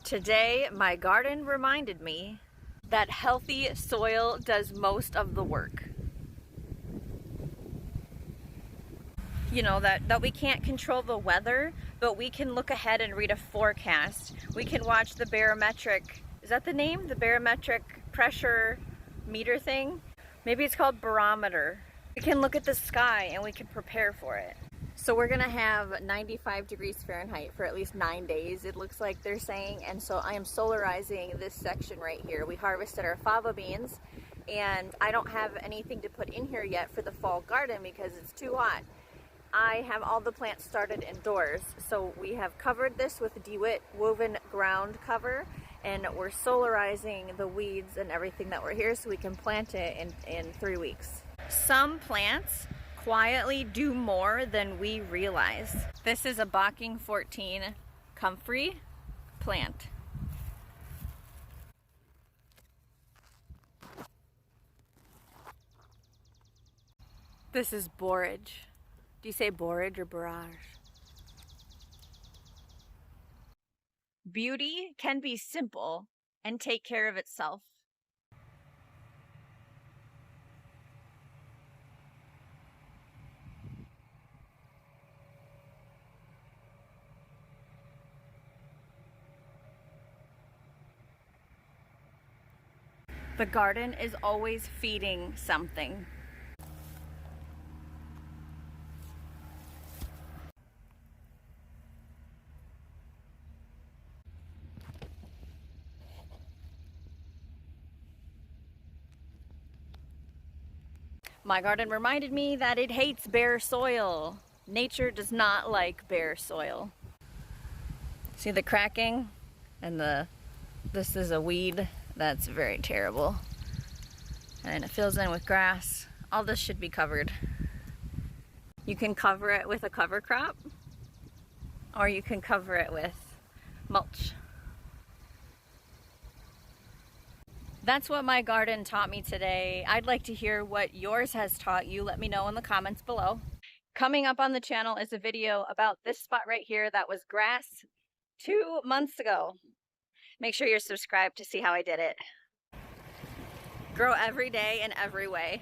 Today, my garden reminded me that healthy soil does most of the work. You know, that we can't control the weather, but we can look ahead and read a forecast. We can watch the barometric, is that the name? The barometric pressure meter thing? Maybe it's called barometer. We can look at the sky and we can prepare for it. So we're gonna have 95 degrees Fahrenheit for at least 9 days, it looks like they're saying. And so I am solarizing this section right here. We harvested our fava beans and I don't have anything to put in here yet for the fall garden because it's too hot. I have all the plants started indoors. So we have covered this with DeWitt woven ground cover and we're solarizing the weeds and everything that were here so we can plant it in 3 weeks. Some plants quietly do more than we realize. This is a Bocking 14 comfrey plant. This is borage. Do you say borage or borage? Beauty can be simple and take care of itself. The garden is always feeding something. My garden reminded me that it hates bare soil. Nature does not like bare soil. See the cracking? And this is a weed. That's very terrible. And it fills in with grass. All this should be covered. You can cover it with a cover crop, or you can cover it with mulch. That's what my garden taught me today. I'd like to hear what yours has taught you. Let me know in the comments below. Coming up on the channel is a video about this spot right here that was grass 2 months ago. Make sure you're subscribed to see how I did it. Grow every day in every way.